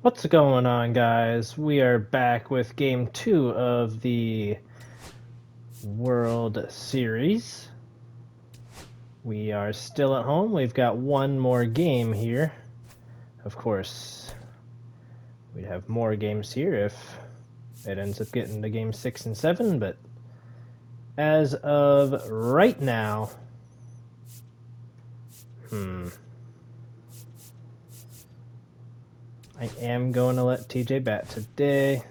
What's going on, guys? We are back with game 2 of the World Series. We are still at home. We've got one more game here. Of course, we'd have more games here if it ends up getting to game 6 and 7, but as of right now, I am going to let TJ bat today.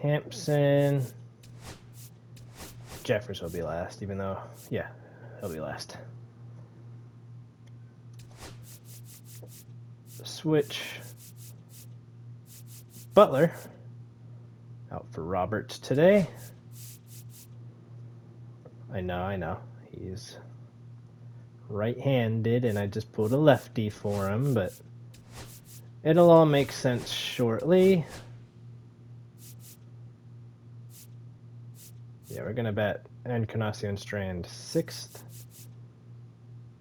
Hampson. Jeffers will be last, even though, yeah, he'll be last. Switch. Butler. Out for Roberts today. I know. He's right-handed, and I just pulled a lefty for him, but it'll all make sense shortly. Yeah, we're going to bat Encarnacion Strand 6th.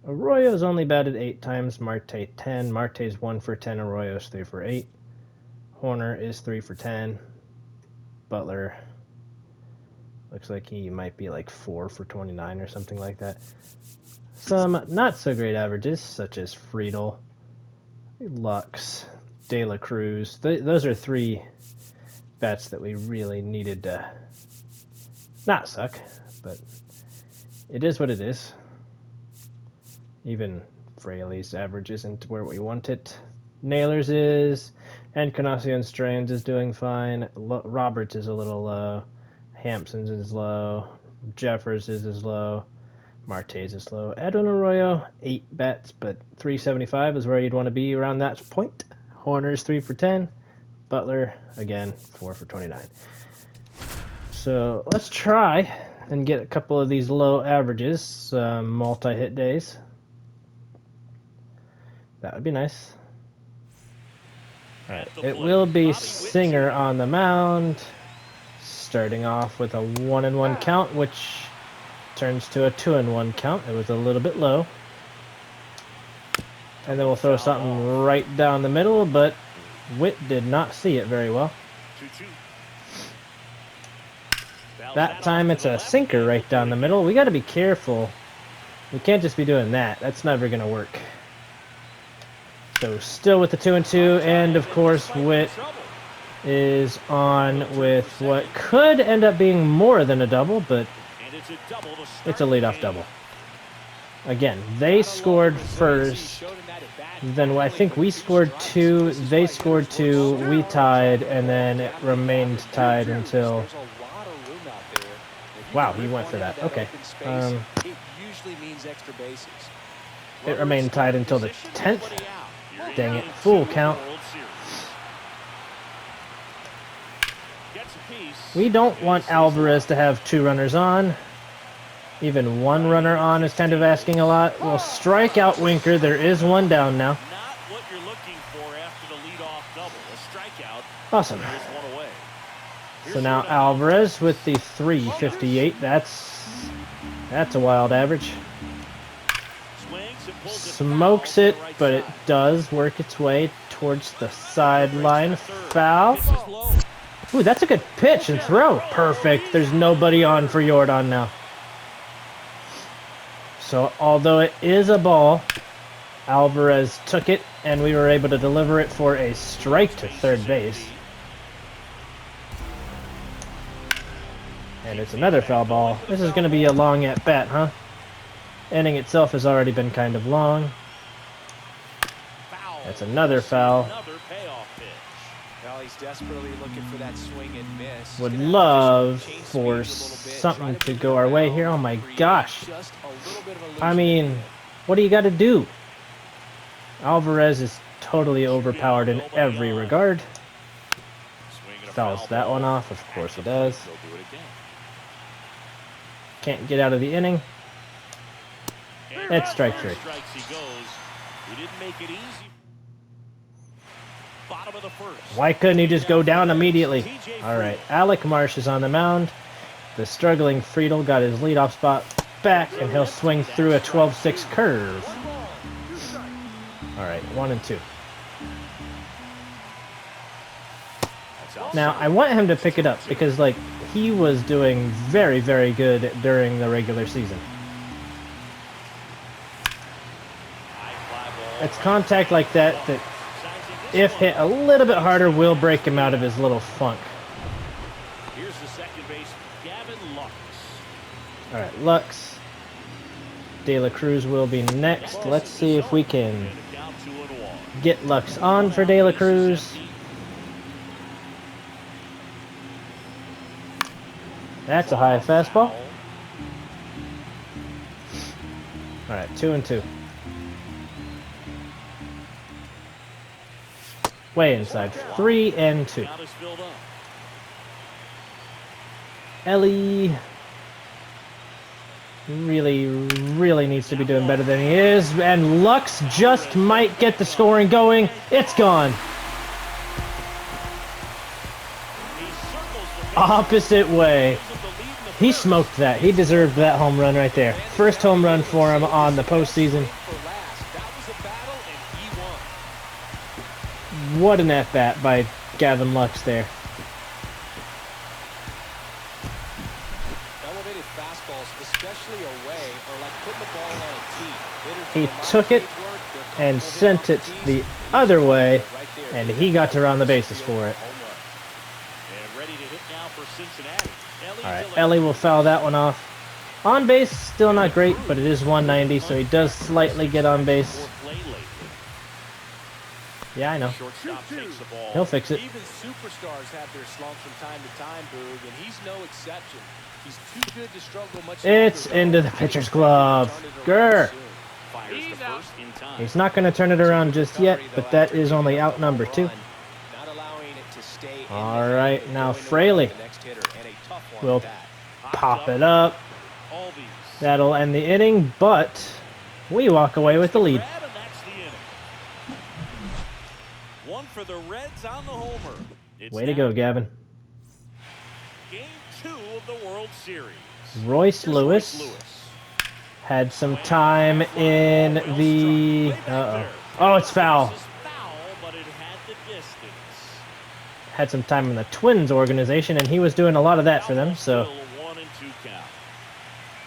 Arroyo's only batted 8 times, Marte 10. Marte's 1 for 10, Arroyo's 3 for 8. Horner is 3 for 10. Butler looks like he might be like 4 for 29 or something like that. Some not so great averages, such as Friedel, Lux, De La Cruz. Those are 3 bats that we really needed to not suck, but it is what it is. Even Fraley's average isn't where we want it. Naylor's is, Encarnacion Strands is doing fine. Roberts is a little low. Hampson's is low. Jeffers is low. Marte's is low. Edwin Arroyo, 8 bats, but 375 is where you'd want to be around that point. Horner's 3 for 10. Butler, again, 4 for 29. So let's try and get a couple of these low averages, multi-hit days. That would be nice. All right, it will be Singer on the mound, starting off with a 1-1 count, which turns to a 2-1 count. It was a little bit low. And then we'll throw something right down the middle, but Witt did not see it very well. That time it's a sinker right down the middle. We got to be careful. We can't just be doing that. That's never going to work. So still with the 2-2, and of course Witt is on with what could end up being more than a double, but it's a leadoff double. Again, they scored first, then I think we scored 2, they scored 2, we tied, and then it remained tied until... Wow, he went for that. Okay. It remained tied until the 10th. Dang it. Full count. We don't want Alvarez to have 2 runners on. Even 1 runner on is kind of asking a lot. We'll strike out Winker. There is 1 down now. Awesome. So now Alvarez with the 358. That's a wild average. Smokes it, but it does work its way towards the sideline. Foul. Ooh, that's a good pitch and throw. Perfect. There's nobody on for Jordan now. So although it is a ball, Alvarez took it, and we were able to deliver it for a strike to third base. And it's another foul ball. This is going to be a long at-bat, huh? Inning itself has already been kind of long. That's another foul. Would love for something to go our way here. Oh my gosh. I mean, what do you got to do? Alvarez is totally overpowered in every regard. Fouls that one off. Of course he does. Can't get out of the inning. It's strike 3. Why couldn't he just go down immediately? All right, Alec Marsh is on the mound. The struggling Friedel got his leadoff spot back, and he'll swing through a 12-6 curve. All right, 1-2. Now, I want him to pick it up because, like, he was doing very, very good during the regular season. It's contact like that that, if hit a little bit harder, will break him out of his little funk. Here's the second base, Gavin Lux. All right, Lux. De La Cruz will be next. Let's see if we can get Lux on for De La Cruz. That's a high fastball. All right, 2-2. Way inside. 3-2. Ellie really needs to be doing better than he is, and Lux just might get the scoring going. It's gone. Opposite way. He smoked that. He deserved that home run right there. First home run for him on the postseason. What an at-bat by Gavin Lux there. He took it and sent it the other way, and he got to round the bases for it. Alright, Ellie will foul that one off. On base, still not great, but it is 190, so he does slightly get on base. Yeah, I know. He'll fix it. Even superstars have their slumps from time to time, Boog, and he's no exception. He's too good to struggle much. It's into the pitcher's glove. Grr. He's not going to turn it around just yet, but that is only out number 2. All right, now Fraley will pop it up. That'll end the inning, but we walk away with the lead. One for the Reds on the homer. Way to go, Gavin. Game 2 of the World Series. Royce Lewis had some time in the... Oh, it's foul. Had some time in the Twins organization, and he was doing a lot of that for them, so...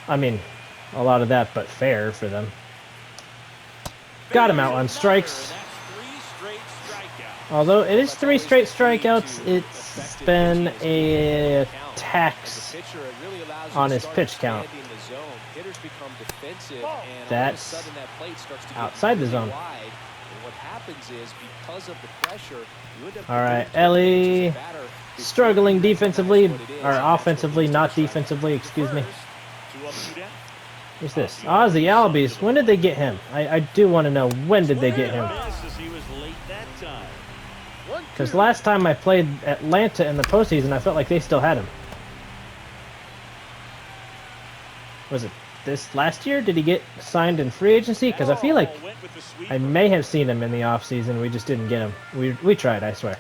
I mean, a lot of that, but fair for them. Got him out on strikes. Although it is 3 straight strikeouts, it's been a tax on his pitch count. That's outside the zone. Alright, Ellie struggling defensively, or offensively, not defensively, excuse me. Who's this? Ozzy Albies. When did they get him? I do want to know, when did they get him? Because last time I played Atlanta in the postseason, I felt like they still had him. Was it this last year? Did he get signed in free agency? Because I feel like I may have seen him in the offseason. We just didn't get him. We tried, I swear.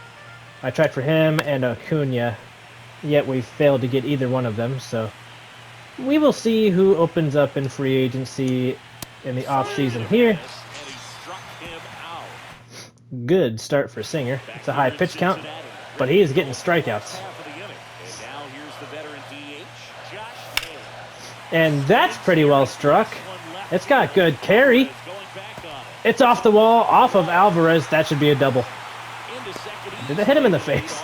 I tried for him and Acuna, yet we failed to get either one of them. So we will see who opens up in free agency in the offseason here. Good start for Singer. It's a high pitch count, but he is getting strikeouts. And that's pretty well struck. It's got good carry. It's off the wall, off of Alvarez. That should be a double. Did it hit him in the face?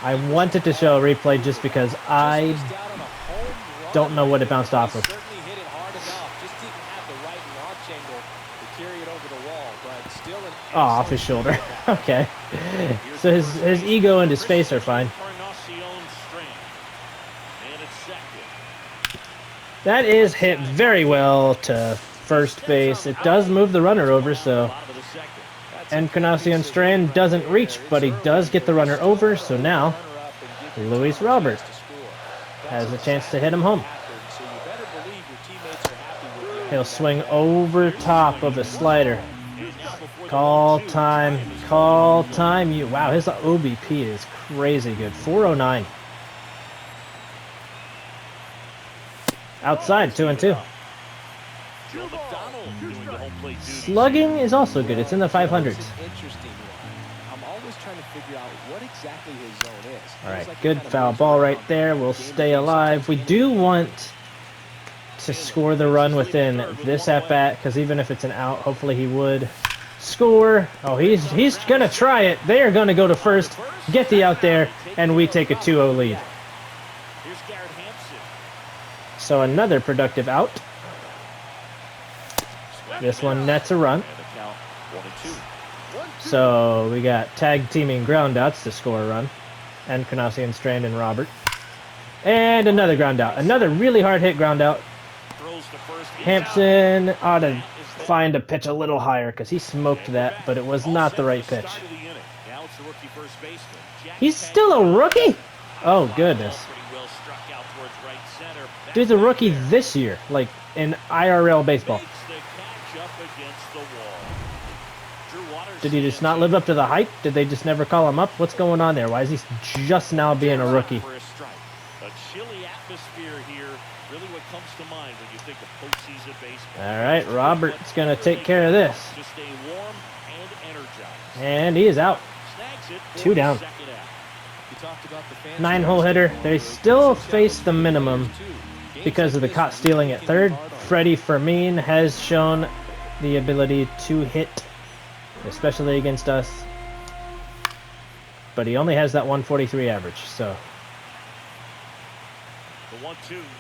I wanted to show a replay just because I don't know what it bounced off of. Oh, off his shoulder. Okay. So his ego and his face are fine. That is hit very well to first base. It does move the runner over, so Encarnacion Strand doesn't reach, but he does get the runner over, so now Luis Robert has a chance to hit him home. He'll swing over top of a slider. Call time. Call time. Wow, his OBP is crazy good. 409. Outside, 2-2. Slugging is also good. It's in the 500s. always trying to figure out what exactly his zone is. All right, good foul ball right there. We'll stay alive. We do want to score the run within this at-bat, because even if it's an out, hopefully he would score. Oh, he's going to try it. They are going to go to first, get the out there, and we take a 2-0 lead. So another productive out. This one nets a run. So we got tag teaming ground outs to score a run. And Encarnacion, Strand, and Robert. And another ground out. Another really hard hit ground out. Hampson ought to find a pitch a little higher because he smoked that, but it was not the right pitch. He's still a rookie? Oh, goodness. Dude's a rookie this year, like in IRL baseball. Did he just not live up to the hype? Did they just never call him up? What's going on there? Why is he just now being a rookie? All right, Robert's going to take care of this. And he is out. 2 down. 9-hole hitter. They still face the minimum because of the caught stealing at third. Freddie Fermin has shown the ability to hit, especially against us. But he only has that 143 average, so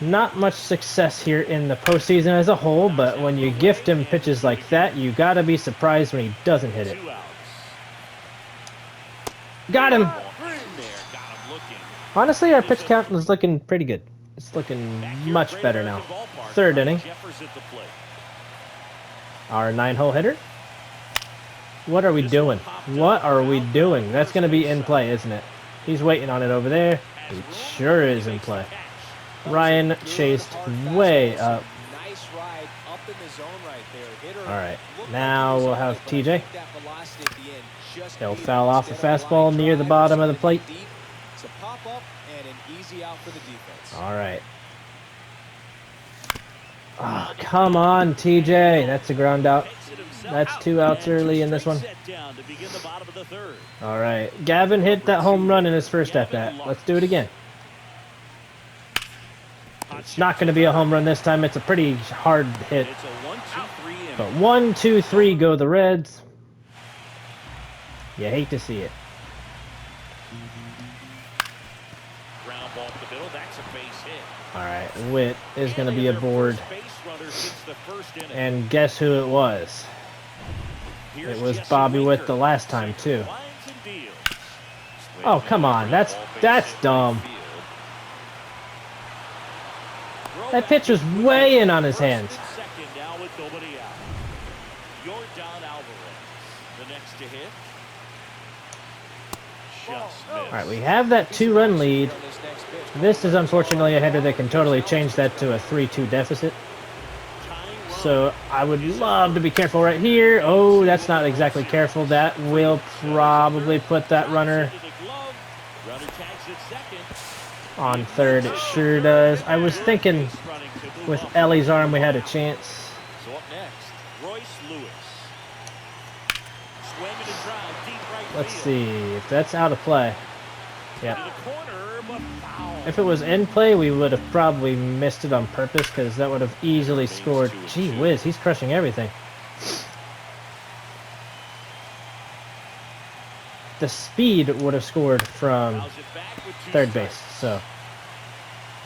not much success here in the postseason as a whole, but when you gift him pitches like that, you gotta be surprised when he doesn't hit it. Got him! Honestly, our pitch count is looking pretty good. It's looking much better now. 3rd inning. Our 9-hole hitter. What are we doing? What are we doing? That's going to be in play, isn't it? He's waiting on it over there. It sure is in play. Ryan chased way up. Alright, now we'll have TJ. He'll foul off a fastball near the bottom of the plate. Alright. Oh, come on, TJ. That's a ground out. That's 2 outs early in this one. Alright. Gavin hit that home run in his first at-bat. Let's do it again. It's not going to be a home run this time. It's a pretty hard hit. But 1, 2, 3 go the Reds. You hate to see it. Alright, Witt is going to be aboard. And guess who it was? It was Bobby Witt the last time, too. Oh, come on. That's dumb. That pitch was way in on his hands. Alright, we have that 2-run lead. This is unfortunately a header that can totally change that to a 3-2 deficit. So I would love to be careful right here. Oh, that's not exactly careful. That will probably put that runner on third. It sure does. I was thinking with Ellie's arm we had a chance. Let's see if that's out of play. Yeah. If it was in play, we would have probably missed it on purpose because that would have easily scored. Gee whiz, he's crushing everything. The speed would have scored from third base. So,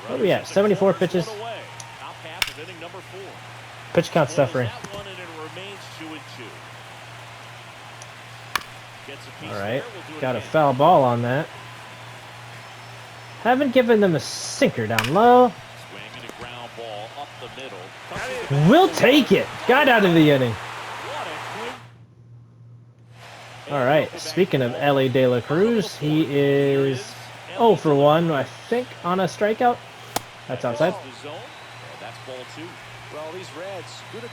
what are we at? 74 pitches. Pitch count suffering. Alright, got a foul ball on that. Haven't given them a sinker down low. We'll take it. Got out of the inning. Alright, speaking of Ellie De La Cruz, he is 0 for 1, I think, on a strikeout. That's outside.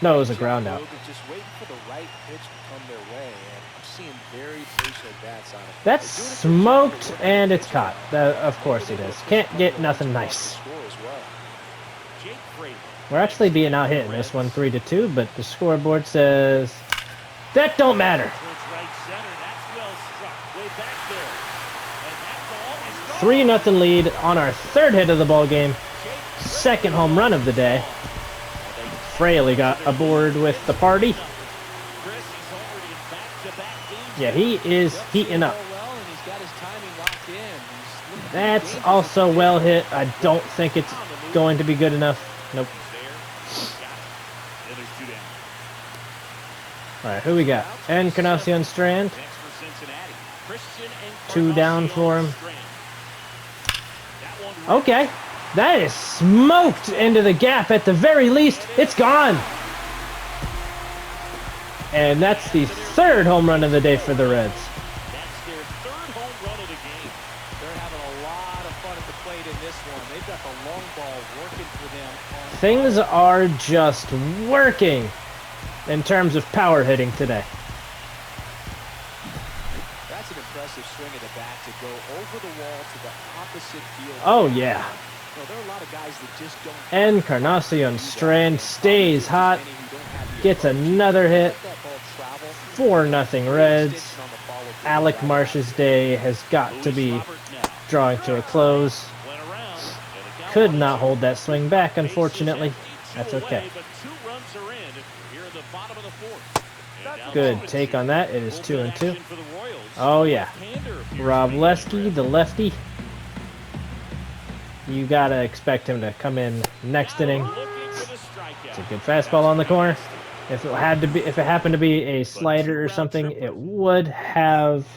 No, it was a ground out. That's smoked, and it's caught. Of course it is. Can't get nothing nice. We're actually being out hit in this one 3-2, but the scoreboard says that don't matter. back there. And that ball is 3-0 lead on our third hit of the ball game. Second home run of the day. Fraley got aboard with the party. Yeah, he is heating up. That's also well hit. I don't think it's going to be good enough. Nope. All right, who we got? Encarnacion Strand. 2 down for him. Okay. That is smoked into the gap at the very least. It's gone. And that's the third home run of the day for the Reds. That's their third home run of the game. They're having a lot of fun at the plate in this one. They've got the long ball working for them. Things are just working in terms of power hitting today. That's an impressive swing of the bat to go over the wall to the opposite field. Oh, yeah. Well, there are a lot of guys that just don't. Encarnacion Strand stays hot. Gets another hit. 4-0 Reds. Alec Marsh's day has got to be drawing to a close. Could not hold that swing back, unfortunately. That's okay. Good take on that. It is 2-2. Oh, yeah. Rob Lesky, the lefty. You gotta expect him to come in next inning. It's a good fastball on the corner. If it happened to be a slider or something, it would have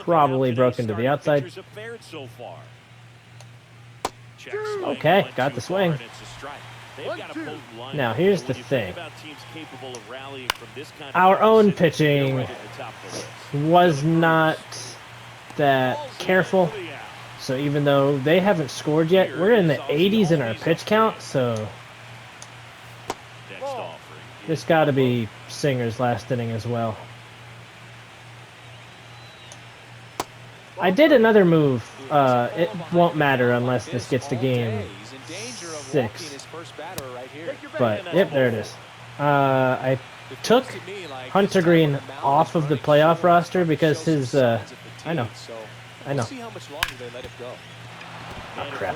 probably broken to the outside. Okay, got the swing. Now here's the thing. Our own pitching was not that careful. So even though they haven't scored yet, we're in the 80s in our pitch count, so this got to be Singer's last inning as well. I did another move. It won't matter unless this gets to game 6. But, yep, there it is. I took Hunter Green off of the playoff roster because his, I know. Oh, crap.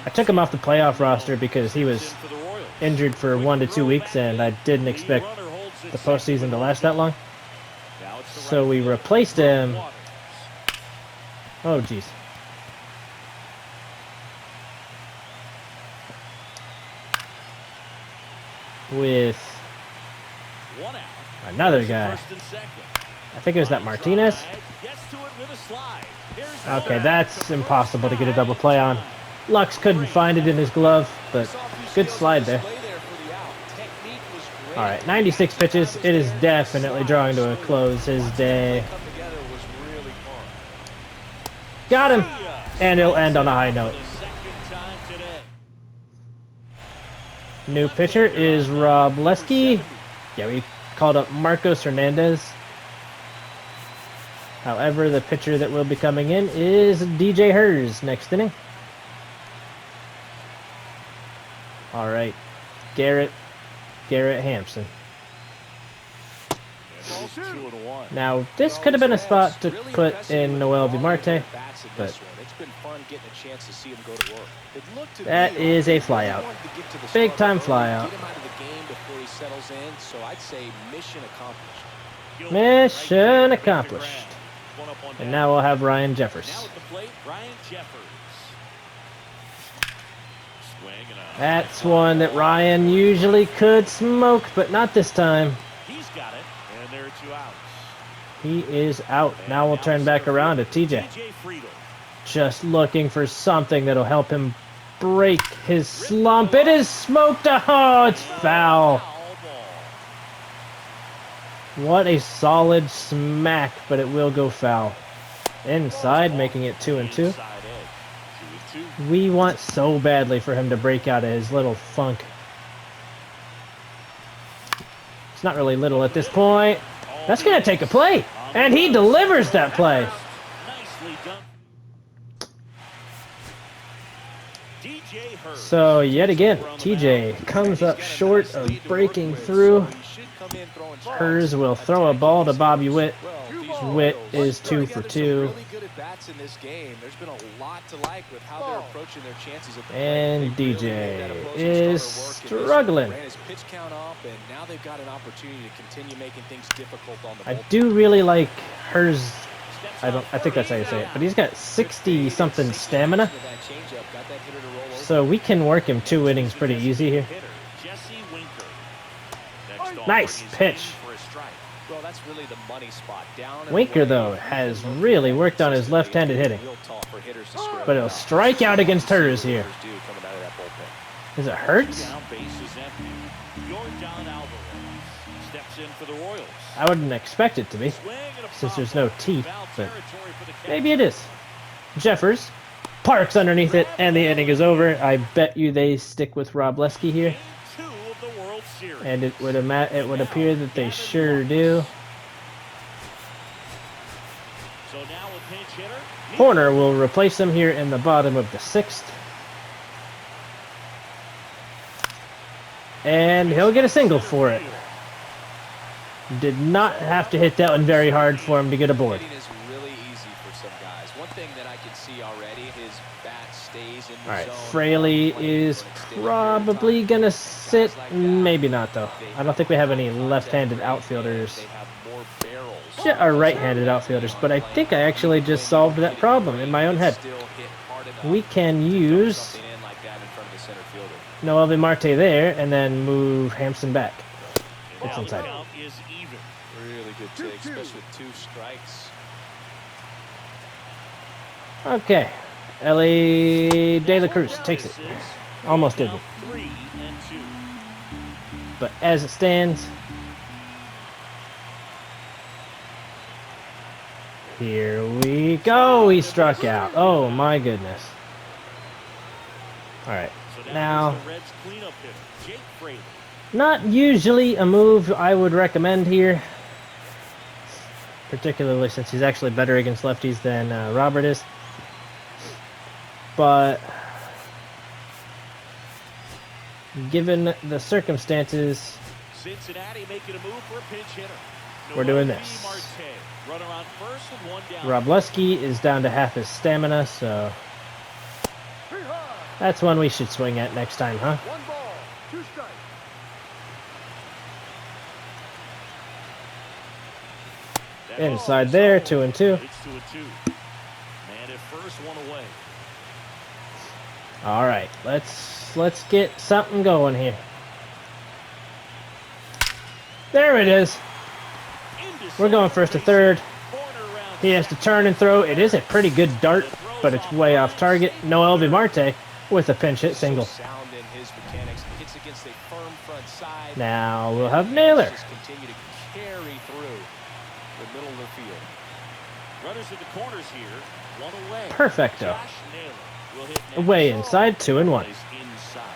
I took him off the playoff roster because he was injured for 1 to 2 weeks, and I didn't expect the postseason to last that long. So we replaced him. Oh, jeez. With another guy. I think it was that Martinez. Okay, that's impossible to get a double play on. Lux couldn't find it in his glove, but good slide there. Alright, 96 pitches. It is definitely drawing to a close his day. Got him! And it'll end on a high note. New pitcher is Rob Lesky. Yeah, we called up Marcos Hernandez. However, the pitcher that will be coming in is DJ Hers next inning. All right, Garrett Hampson. Now, this could have been a spot to put in Noel Vimarte, but that is a flyout. Big time flyout. Mission accomplished. And now we'll have Ryan Jeffers. That's one that Ryan usually could smoke, but not this time. He's got it, and there are 2 outs. He is out. Now we'll turn back around to TJ. Just looking for something that'll help him break his slump. It is smoked. Oh, it's foul. What a solid smack, but it will go foul. Inside, making it 2-2. We want so badly for him to break out of his little funk. It's not really little at this point. That's going to take a play. And he delivers that play. So, yet again, TJ comes up short of breaking through. Hers will throw a ball to Bobby Witt. Witt is 2 for 2. Really good at bats in this game. There's been a lot to like with how they're approaching their chances at the plate. And They really DJ made that opposing is starter work in this one. struggling. Ran his pitch count up, and now they've got an opportunity to continue making things difficult on the I bullpen. do really like hers. I think that's how you say it, but he's got 60 something stamina, so we can work him 2 innings pretty easy here. Nice pitch. Well, that's really the money spot. Winker, though, has really worked on his left-handed hitting, but he'll strike out against hers here. Does it hurt? I wouldn't expect it to be, since there's no teeth, but maybe it is. Jeffers parks underneath it, and the inning is over. I bet you they stick with Wroblewski here, and it would appear that they sure do. Horner will replace him here in the bottom of the 6th. And he'll get a single for it. Did not have to hit that one very hard for him to get aboard. Alright, Fraley is probably going to sit. Maybe not, though. I don't think we have any left-handed outfielders. Or right-handed outfielders, but I think I actually just solved that problem in my own head. We can use Noel Marte there, and then move Hampson back. It's inside. Really good take, especially with 2 strikes. Okay. Ellie De La Cruz takes it. Almost didn't. But as it stands, here we go. He struck out. Oh my goodness. Alright. Now, not usually a move I would recommend here, particularly since he's actually better against lefties than Robert is. But given the circumstances, Cincinnati making a move for a pinch hitter. We're doing this. Wroblewski is down to half his stamina, so that's one we should swing at next time, huh? Inside there, 2-2. All right, let's get something going here. There it is. We're going first to third. He has to turn and throw. It is a pretty good dart, but it's way off target. Noel Marte with a pinch hit single. Now we'll have Naylor. Perfecto. Away inside, 2-1.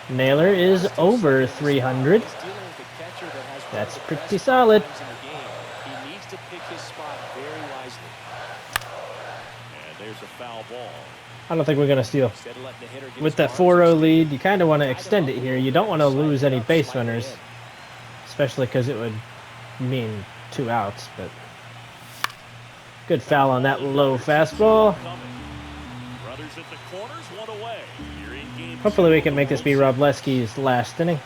Naylor is over 300. That's pretty solid. I don't think we're going to steal. With that 4-0 lead, you kind of want to extend it here. You don't want to lose any base runners, especially because it would mean 2 outs. But good foul on that low fastball. Hopefully we can make this be Wroblewski's last inning.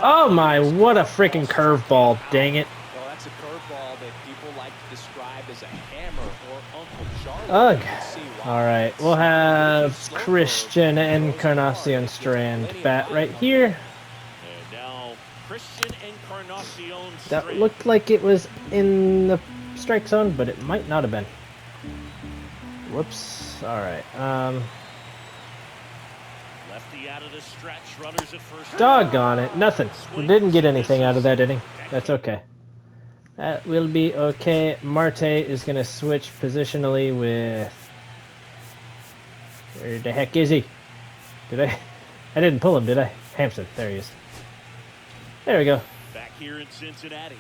Oh my, what a freaking curveball, dang it. Well, that's a curveball that people like to describe as a hammer or Uncle Charlie. Ugh. Alright, we'll have Christian Encarnacion Strand bat right here. And now Christian Encarnacion Strand. That looked like it was in the strike zone, but it might not have been. Whoops. Alright, Lefty out of the stretch, runners at first. doggone it, nothing. We didn't get anything out of that inning. That's okay. That will be okay. Marte is going to switch positionally with... Where the heck is he? I didn't pull him, did I? Hampson, there he is. There we go. Back here in Cincinnati.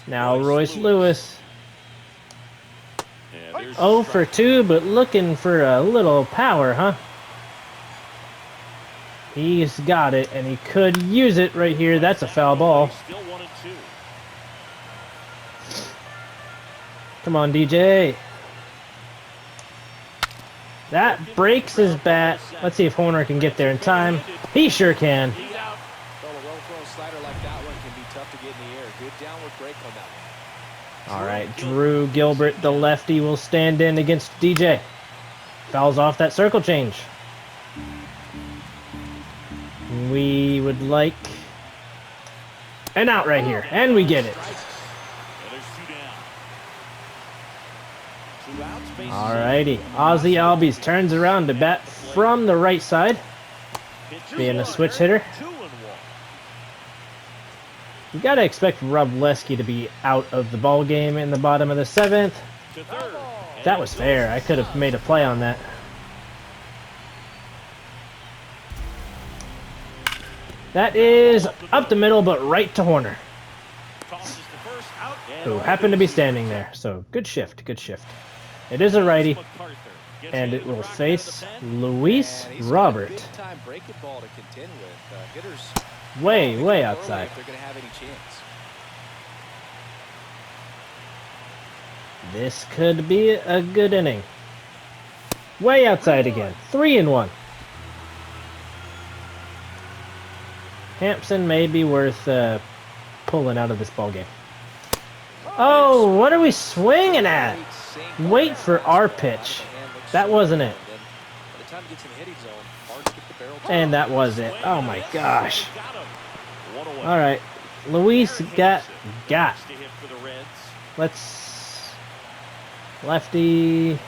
Now Royce Lewis. 0 for 2, but looking for a little power, huh? He's got it, and he could use it right here. That's a foul ball. Come on, DJ. That breaks his bat. Let's see if Horner can get there in time. He sure can. He's out. Well, a well-thrown slider like that one can be tough to get in the air. Good downward break on that one. All right, Drew Gilbert, the lefty, will stand in against DJ. Fouls off that circle change. We would like an out right here, and we get it. Alrighty, Ozzy Albies turns around to bat from the right side, being a switch hitter. You gotta expect Wrobleski to be out of the ball game in the bottom of the 7th. That was fair. I could have made a play on that. That is up the middle, but right to Horner, who happened to be standing there. So good shift, good shift. It is a righty, and it will face Luis Robert. Way outside. This could be a good inning. Way outside again. 3-1. Hampson may be worth pulling out of this ball game. Oh, what are we swinging at? Wait for our pitch. That wasn't it. And that was it. Oh my gosh. All right, Luis got. Let's lefty.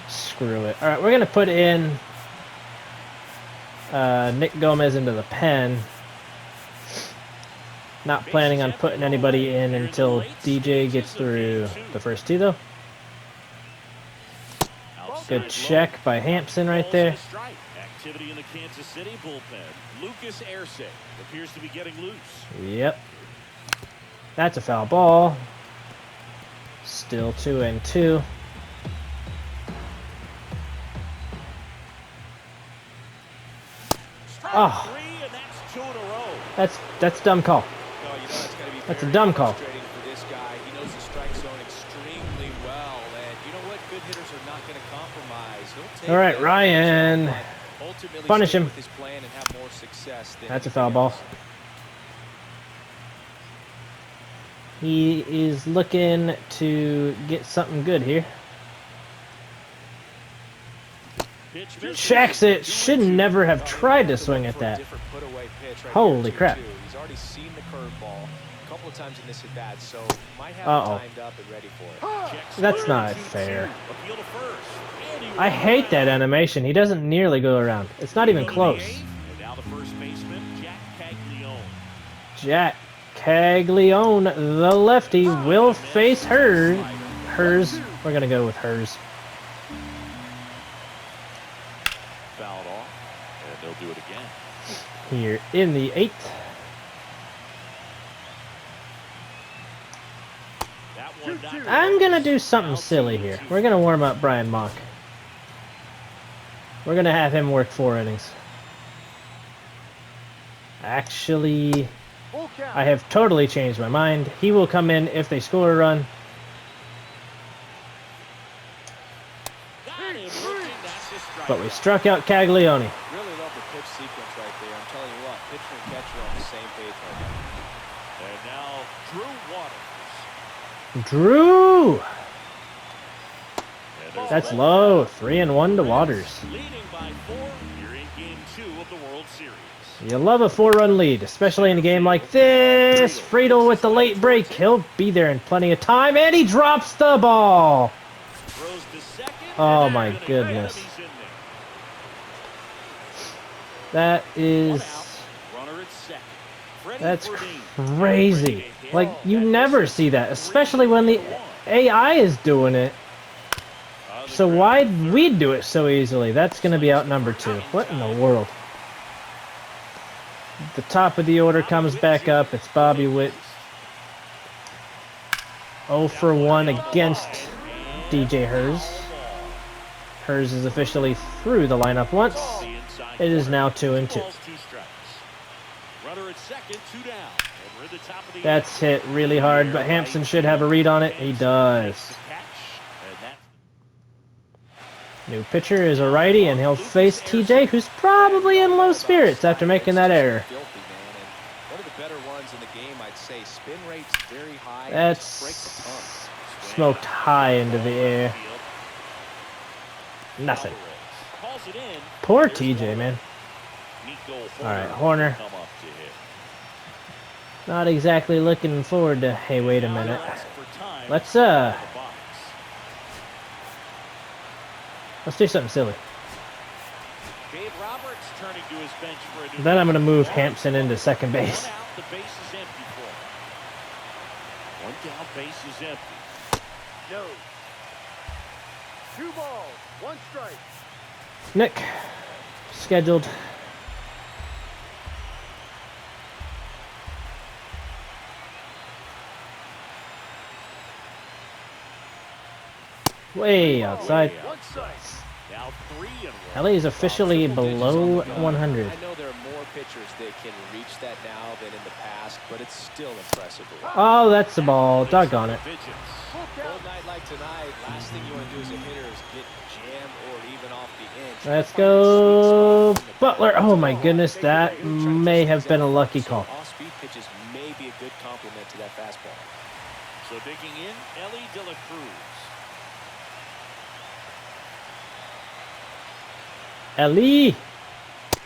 Screw it. All right, we're gonna put in Nick Gomez into the pen. Not planning on putting anybody in until DJ gets through the first 2, though. Good check by Hampson right there. Activity in the Kansas City bullpen. Lucas Erceg appears to be getting loose. Yep. That's a foul ball. Still 2-2. Oh. That's dumb call. That's a dumb call. All right, Ryan. Punish him. That's a foul ball. He is looking to get something good here. Checks it. Should never have tried to swing at that. Holy crap. He's already seen the curveball a couple of times in this at bat, so might have timed up and ready for it. That's not fair. I hate that animation. He doesn't nearly go around. It's not even close. Jack Caglione, the lefty, will face hers. We're gonna go with hers. Fouled off, and they'll do it again. Here in the 8th. I'm gonna do something silly here. We're gonna warm up Brian Mock. We're gonna have him work 4 innings. Actually, I have totally changed my mind. He will come in if they score a run. But we struck out Caglione. Really love the pitch sequence right there. I'm telling you what, pitcher and catcher are on the same page right now. And now Drew Waters. Drew! That's low. 3-1 to Waters. Leading by 4 here in Game 2 of the World Series. You love a 4-run lead, especially in a game like this. Friedel with the late break. He'll be there in plenty of time, and he drops the ball. Oh my goodness. That's crazy. Like, you never see that, especially when the AI is doing it. So why'd we do it so easily? That's going to be out number 2. What in the world? The top of the order comes back up. It's Bobby Witt. 0 for 1 against DJ Hers. Hers is officially through the lineup once. It is now 2-2. Runner at second, 2 down. And we're in the top of the That's hit really hard, but Hampson should have a read on it. He does. New pitcher is a righty, and he'll face TJ, who's probably in low spirits after making that error. One of the better ones in the game, I'd say. Spin rate's very high. That's smoked high into the air. Nothing. Poor TJ, man. Alright, Horner. Not exactly looking forward to... Hey, wait a minute. Let's do something silly. Then I'm going to move Hampson into second base. One down, base is empty. No. 2 balls, 1 strike. Nick, scheduled. Way outside. Now 3-1. LA is officially below 100. I know there are more pitchers that can reach that now than in the past, but it's still impressive. Oh, that's the ball. Doggone it. Cold night like tonight, last thing you want to do as a hitter is get jammed or even off the inch. Let's go, Butler. Oh my goodness, that may have been a lucky call. Off-speed pitches may be a good complement to that fastball. So digging in, Ellie De La Cruz. Ellie,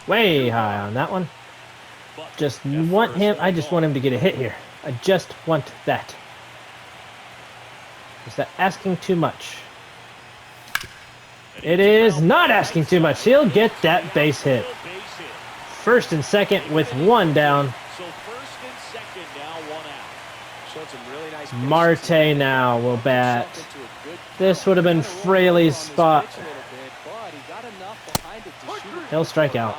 way high on that one. Just want him. I just want him to get a hit here. I just want that. Is that asking too much? It is not asking too much. He'll get that base hit. First and second with 1 down. So first and second, now 1 out. Showed some really nice Marte now will bat. This would have been Fraley's spot. He'll strike out.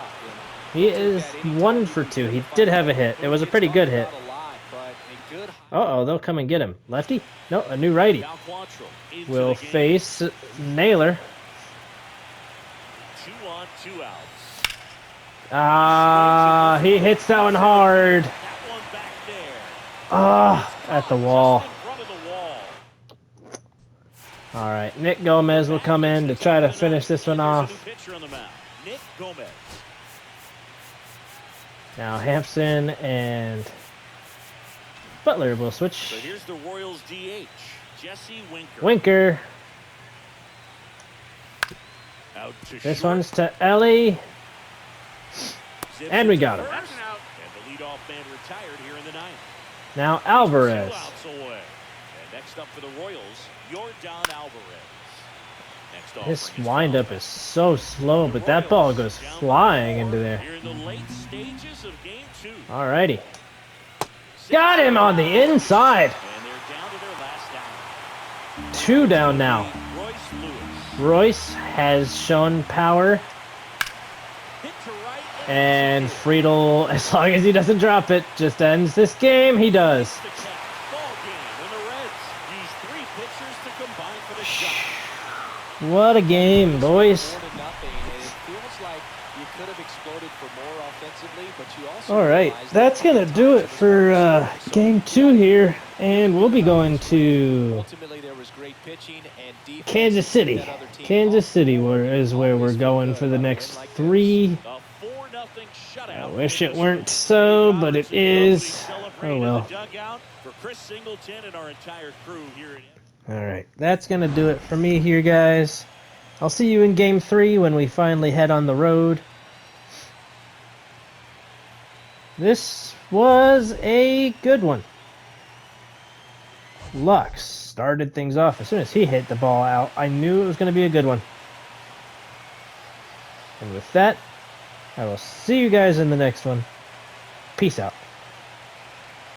He is 1 for 2. He did have a hit. It was a pretty good hit. Uh-oh, they'll come and get him. Lefty? No, a new righty. Will face Naylor. 2 on, 2 outs. Ah, he hits that one hard. That one back there. Ah, at the wall. In front of the wall. All right, Nick Gomez will come in to try to finish this one off. Pitcher on the mound, Nick Gomez. Now Hampson and Butler will So switch. here's the Royals DH, Jesse Winker. Winker. Out to This short. one's to Ellie. Zips And we it got to him. first. And the leadoff man retired here in the 9th. Now 2 Alvarez. outs away. And next up for the Royals, Yordan Alvarez. Next His offering is windup is so slow, but that ball goes flying into there. Here in the late stages of game 2. Alrighty. Got him on the inside. And they're down to their last out. 2 down now. Royce Lewis. Royce has shown power. Hit to right And Friedel, as long as he doesn't drop it, just ends this game. He does. the catch. Ball game. And the Reds use 3 pitchers to combine for the shot. What a game, boys. 4-0, and it feels like you could have exploded for more offensively, but you also Alright, realize that's that going to do it for game 2 here. And we'll be going to ultimately there was great pitching and defense. Kansas City. That other team Kansas City is where we're going for the next 3. A 4-0 shutout. I wish it weren't so, but it is. Oh well. For Chris Singleton and our entire crew here at Alright, that's going to do it for me here, guys. I'll see you in game 3 when we finally head on the road. This was a good one. Lux started things off. As soon as he hit the ball out, I knew it was going to be a good one. And with that, I will see you guys in the next one. Peace out.